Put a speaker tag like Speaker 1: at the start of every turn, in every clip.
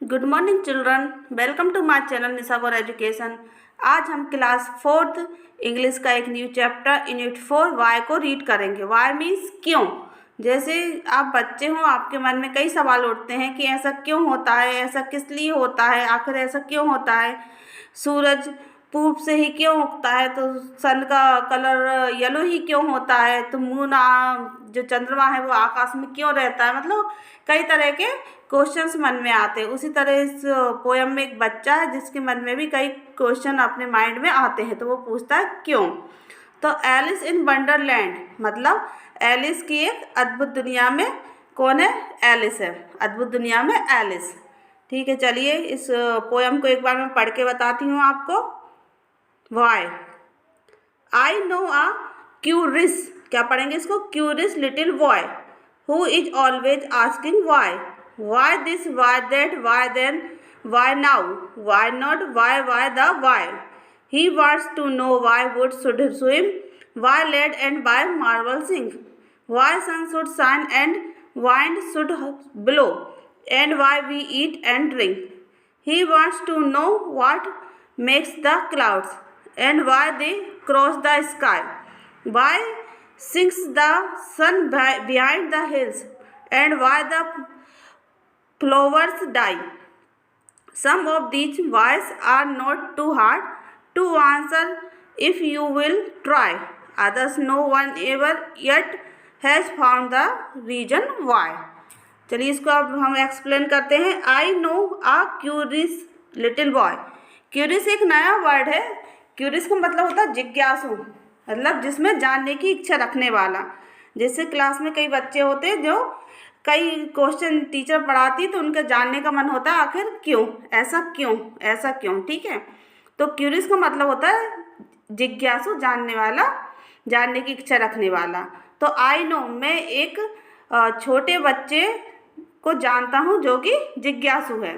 Speaker 1: Good morning children, welcome to my channel Nisha Gaur education. आज हम class fourth English का एक न्यू चैप्टर यूनिट 4 वाई को रीड करेंगे। वाई मीन्स क्यों। जैसे आप बच्चे हो, आपके मन में कई सवाल उठते हैं कि ऐसा क्यों होता है, ऐसा किस लिए होता है, आखिर ऐसा क्यों होता है। सूरज पूर्व से ही क्यों उगता है, तो सन का कलर येलो ही क्यों होता है, तो मून जो चंद्रमा है वो आकाश में क्यों रहता है। मतलब कई तरह के क्वेश्चंस मन में आते हैं। उसी तरह इस पोयम में एक बच्चा है जिसके मन में भी कई क्वेश्चन अपने माइंड में आते हैं, तो वो पूछता है क्यों। तो एलिस इन वंडरलैंड मतलब एलिस की एक अद्भुत दुनिया में, कौन है, एलिस है, अद्भुत दुनिया में एलिस। ठीक है, चलिए इस पोयम को एक बार मैं पढ़ के बताती हूँ आपको। Why I know a curious, क्या पढ़ेंगे इसको, curious little boy who is always asking why this, why that, why then, why now, why not, why the why. He wants to know why wood should swim, why lead and why marble sink, why sun should shine and wind should blow, and why we eat and drink. He wants to know what makes the clouds and why they cross the sky, why sinks the sun behind the hills, and why the flowers die. Some of these whys are not too hard to answer if you will try. Others no one ever yet has found the reason why. चलिए इसको अब हम explain करते हैं। I know a curious little boy. Curious एक नया word है। Curious का मतलब होता है जिज्ञासु, मतलब जिसमें जानने की इच्छा रखने वाला। जैसे क्लास में कई बच्चे होते हैं जो कई क्वेश्चन टीचर पढ़ाती है तो उनका जानने का मन होता है आखिर क्यों, ऐसा क्यों, ऐसा क्यों। ठीक है, तो क्यूरियस का मतलब होता है जिज्ञासु, जानने वाला, जानने की इच्छा रखने वाला। तो आई नो, मैं एक छोटे बच्चे को जानता हूँ जो कि जिज्ञासु है।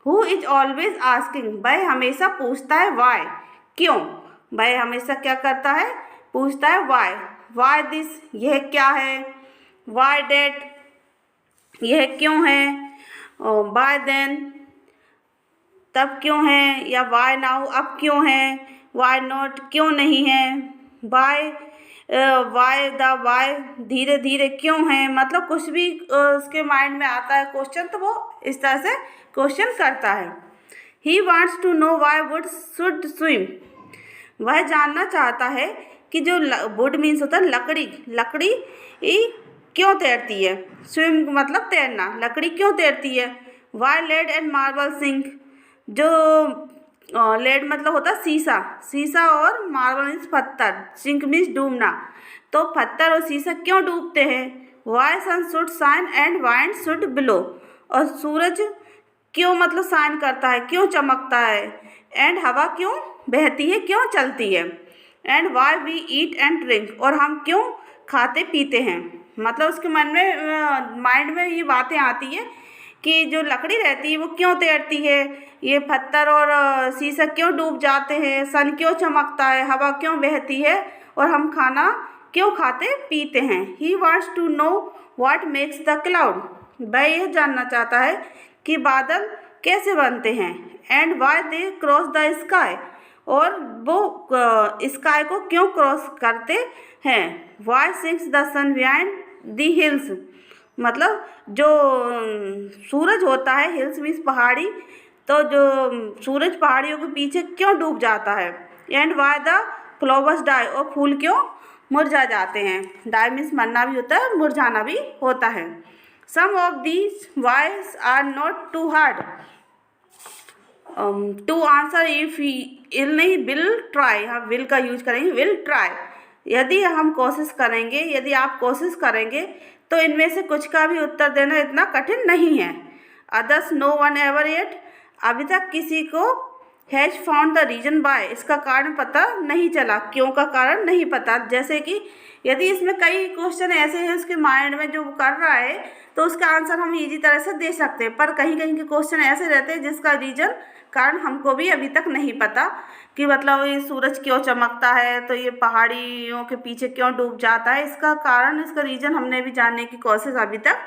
Speaker 1: हु इज ऑलवेज आस्किंग, वह हमेशा पूछता है वाई, क्यों। वह हमेशा क्या करता है, पूछता है वाई। वाई दिस, यह क्या है, वाई डेट, यह क्यों है, वाई देन, तब क्यों है, या वाई नाउ, अब क्यों है, वाई नॉट, क्यों नहीं है, वाई वाई द, वाई धीरे धीरे क्यों है। मतलब कुछ भी उसके माइंड में आता है क्वेश्चन तो वो इस तरह से क्वेश्चन करता है। He wants to know why wood should swim, वह जानना चाहता है कि जो वुड मीन्स होता है लकड़ी, लकड़ी क्यों तैरती है। स्विम मतलब तैरना, लकड़ी क्यों तैरती है। Why lead and marble sink, जो लेड मतलब होता है शीशा, शीशा और मार्बल मीन्स पत्थर, सिंक मीन्स डूबना, तो पत्थर और शीशा क्यों डूबते हैं। Why sun should shine and wind should blow, और सूरज क्यों मतलब शाइन करता है, क्यों चमकता है, एंड हवा क्यों बहती है, क्यों चलती है, and why we eat and drink, और हम क्यों खाते पीते हैं। मतलब उसके मन में माइंड में ये बातें आती है कि जो लकड़ी रहती है वो क्यों तैरती है, ये पत्थर और शीशा क्यों डूब जाते हैं, सन क्यों चमकता है, हवा क्यों बहती है, और हम खाना क्यों खाते पीते हैं। He wants to know what makes the cloud, वह यह जानना चाहता है कि बादल कैसे बनते हैं, and why they cross the sky, और वो स्काई को क्यों क्रॉस करते हैं। Why sinks the sun behind the hills, मतलब जो सूरज होता है, हिल्स मीन्स पहाड़ी, तो जो सूरज पहाड़ियों के पीछे क्यों डूब जाता है। And why the flowers die, और फूल क्यों मुरझा जाते हैं। डाई मीन्स मरना भी होता है, मुरझाना भी होता है। Some of these wise are not too hard to answer if ill नहीं विल ट्राई, हाँ विल का यूज करेंगे, विल ट्राई। यदि हम कोशिश करेंगे, यदि आप कोशिश करेंगे तो इनमें से कुछ का भी उत्तर देना इतना कठिन नहीं है। Others no one ever yet, अभी तक किसी को has found the reason why, इसका कारण पता नहीं चला, क्यों का कारण नहीं पता। जैसे कि यदि इसमें कई क्वेश्चन ऐसे हैं उसके माइंड में जो कर रहा है तो उसका आंसर हम इजी तरह से दे सकते हैं, पर कहीं कहीं के क्वेश्चन ऐसे रहते हैं जिसका रीजन कारण हमको भी अभी तक नहीं पता कि मतलब ये सूरज क्यों चमकता है, तो ये पहाड़ियों के पीछे क्यों डूब जाता है, इसका कारण, इसका रीजन हमने भी जानने की कोशिश अभी तक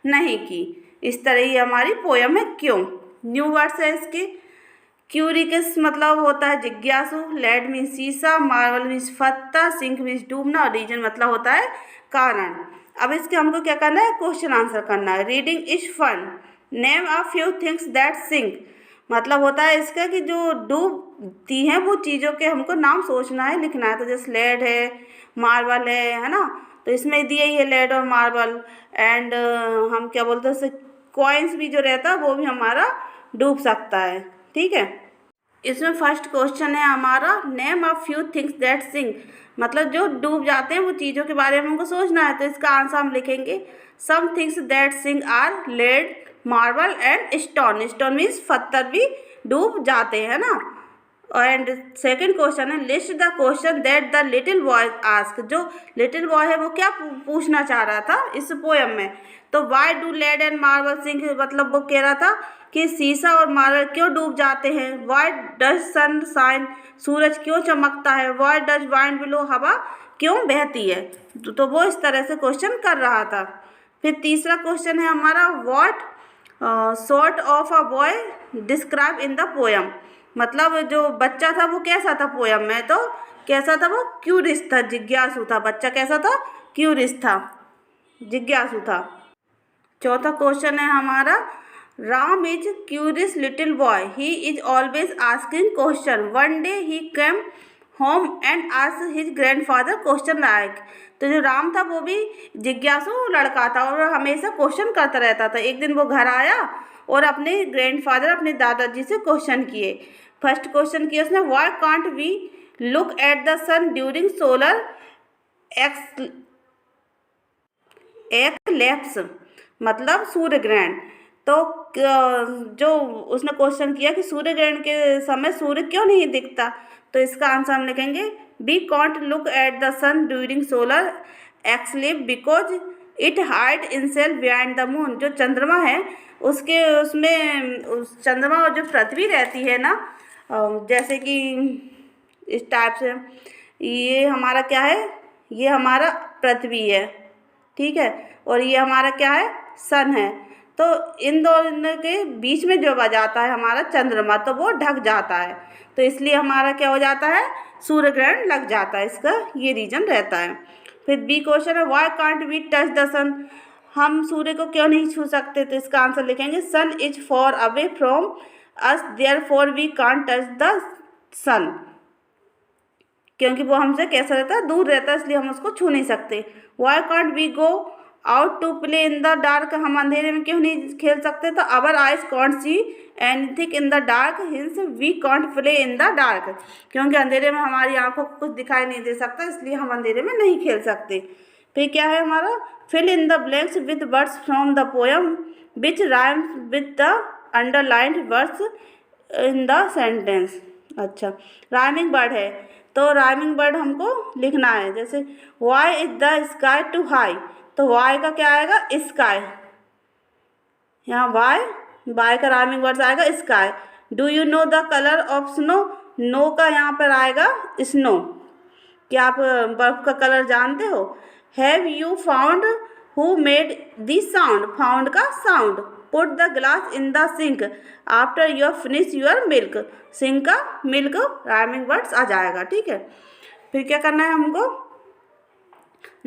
Speaker 1: नहीं की। इस तरह ये हमारी पोयम है क्यों। न्यू वर्ड्स है इसके। क्यूरियस मतलब होता है जिज्ञासु, लेड मीन्स शीशा, मार्वल मीन्स फत्ता, सिंक मीन्स डूबना और रीजन मतलब होता है कारण। अब इसके हमको क्या करना है, क्वेश्चन आंसर करना है। Reading is fun, name a few things that sink, मतलब होता है इसका कि जो डूबती हैं वो चीज़ों के हमको नाम सोचना है, लिखना है। तो जैसे लेड है, मार्बल है ना, तो इसमें दिए ही है लेड और मार्बल। एंड हम क्या बोलते हैं, कॉइन्स भी जो रहता है वो भी हमारा डूब सकता है, ठीक है। इसमें फर्स्ट क्वेश्चन है हमारा name of few things that sink, मतलब जो डूब जाते हैं वो चीज़ों के बारे में हमको सोचना है। तो इसका आंसर हम लिखेंगे some things that sink are lead, marble and stone. Stone means पत्थर भी डूब जाते हैं ना। And second question is list the question that the little boy ask, जो लिटिल बॉय है वो क्या पूछना चाह रहा था इस पोएम में। तो why do lead and marble sink, मतलब वो कह रहा था कि शीशा और मार्बल क्यों डूब जाते हैं। वाई डज सन शाइन, सूरज क्यों चमकता है। वाई डज वाइंड ब्लो, हवा क्यों बहती है। तो वो इस तरह से क्वेश्चन कर रहा था। फिर तीसरा क्वेश्चन है हमारा what sort of a boy describe in the poem, मतलब जो बच्चा था वो कैसा था पोएम में। तो कैसा था वो, क्यूरियस था, जिज्ञासु था। बच्चा कैसा था, क्यूरियस था, जिज्ञासु था। चौथा क्वेश्चन है हमारा Ram is curious little boy, he is always asking question, one day he came home and asked his grandfather question like. तो जो राम था वो भी जिज्ञासु लड़का था और हमेशा क्वेश्चन करता रहता था। एक दिन वो घर आया और अपने ग्रैंडफादर, अपने दादाजी से क्वेश्चन किए। फर्स्ट क्वेश्चन किया उसने, why can't we look at the sun during solar eclipse, मतलब सूर्य ग्रहण। तो जो उसने क्वेश्चन किया कि सूर्य ग्रहण के समय सूर्य क्यों नहीं दिखता। तो इसका आंसर हम लिखेंगे we can't look at the sun during solar eclipse because it hide itself behind the moon. जो चंद्रमा है उसके उसमें उस चंद्रमा और जो पृथ्वी रहती है ना, जैसे कि इस टाइप से, ये हमारा क्या है, ये हमारा पृथ्वी है, ठीक है, और ये हमारा क्या है, सन है। तो इन दोनों के बीच में जो आ जाता है हमारा चंद्रमा, तो वो ढक जाता है, तो इसलिए हमारा क्या हो जाता है, सूर्य ग्रहण लग जाता है। इसका ये रीजन रहता है। फिर बी क्वेश्चन है why can't we touch the sun, हम सूर्य को क्यों नहीं छू सकते। तो इसका आंसर लिखेंगे sun is far away from us therefore we can't touch the sun, क्योंकि वो हमसे कैसा रहता है, दूर रहता है, इसलिए हम उसको छू नहीं सकते। Why can't we go out to play in the dark, हम अंधेरे में क्यों नहीं खेल सकते। तो our eyes can't see anything in the dark hence we can't play in the dark, क्योंकि अंधेरे में हमारी आंखों को कुछ दिखाई नहीं दे सकता, इसलिए हम अंधेरे में नहीं खेल सकते। फिर क्या है हमारा, fill in the blanks with words from the poem which rhymes with the underlined words in the sentence. अच्छा, राइमिंग वर्ड है, तो राइमिंग वर्ड हमको लिखना है। जैसे why is the sky too high, तो वाई का क्या आएगा, स्काई, यहाँ वाई का राइमिंग वर्ड आएगा sky. Do you know the colour of snow, no का यहाँ पर आएगा स्नो, क्या आप बर्फ का कलर जानते हो। Have you found who made the sound, found का sound. Put the glass in the sink after you finish your milk, sink का मिल्क राइमिंग वर्ड्स आ जाएगा, ठीक है। फिर क्या करना है हमको,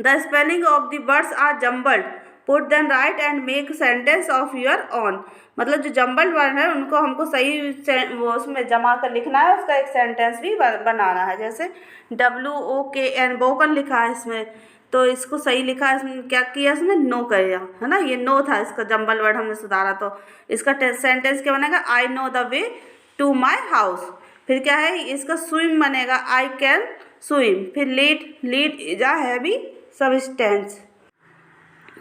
Speaker 1: the spelling of the words are jumbled, put them right and make sentence of your own, मतलब जो जम्बल्ड वर्ड है उनको हमको सही वो उसमें जमा कर लिखना है, उसका एक सेंटेंस भी बनाना है। जैसे WOKN वोकन लिखा है इसमें, तो इसको सही लिखा है, इसमें क्या किया, इसमें नो किया है ना, ये नो था, इसका जम्बल वर्ड हमने सुधारा। तो इसका सेंटेंस क्या बनेगा, I know the way to my house. फिर क्या है, इसका स्विम बनेगा, आई कैन स्विम। फिर lead is a heavy substance.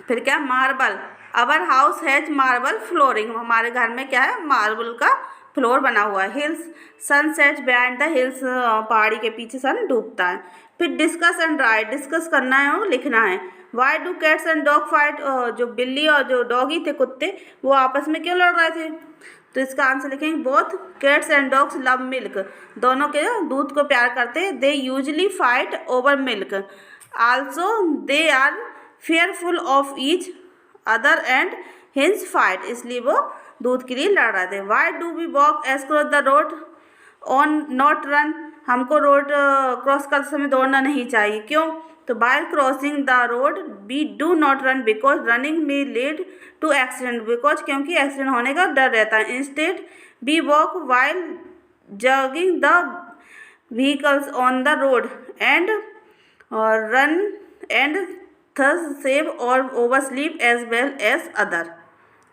Speaker 1: फिर क्या, marble, our house has marble flooring, हमारे घर में क्या है, मार्बल का फ्लोर बना हुआ है। Hills, sun sets behind the hills, पहाड़ी के पीछे सन डूबता है। फिर डिस्कस एंड राइट, डिस्कस करना है और लिखना है। Why do cats and dog fight, जो बिल्ली और जो डॉगी थे, कुत्ते, वो आपस में क्यों लड़ रहे थे। तो इसका आंसर लिखेंगे both cats and dogs love milk, दोनों के दूध को प्यार करते हैं। They usually fight over milk, also they are fearful of each other and hence fight, इसलिए वो दूध के लिए लड़ रहे थे। Why do we walk across the road on not run, हमको रोड क्रॉस करते समय दौड़ना नहीं चाहिए, क्यों? तो by crossing the road we do not run because running में लीड टू एक्सीडेंट, बिकॉज क्योंकि एक्सीडेंट होने का डर रहता है। Instead we walk while jogging the vehicles on the road and run and thus save और over sleep as well as other.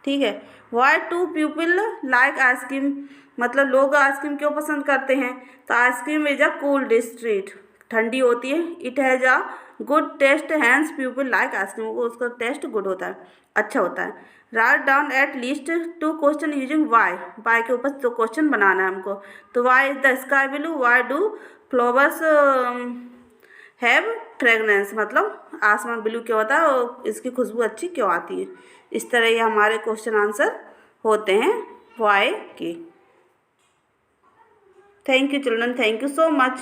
Speaker 1: ठीक है। Why do people like ice cream, मतलब लोग आइसक्रीम क्यों पसंद करते हैं? तो ice cream is a cool district, ठंडी होती है। It has a good taste hence people like ice cream, को उसका टेस्ट गुड होता है, अच्छा होता है। Write down at least 2 question using why, why के ऊपर 2 क्वेश्चन बनाना है हमको। तो why is the sky blue, why do flowers have fragrance, मतलब आसमान ब्लू क्यों होता है और इसकी खुशबू अच्छी क्यों आती है। इस तरह ये हमारे क्वेश्चन आंसर होते हैं वाई के। Thank you children, thank you so much.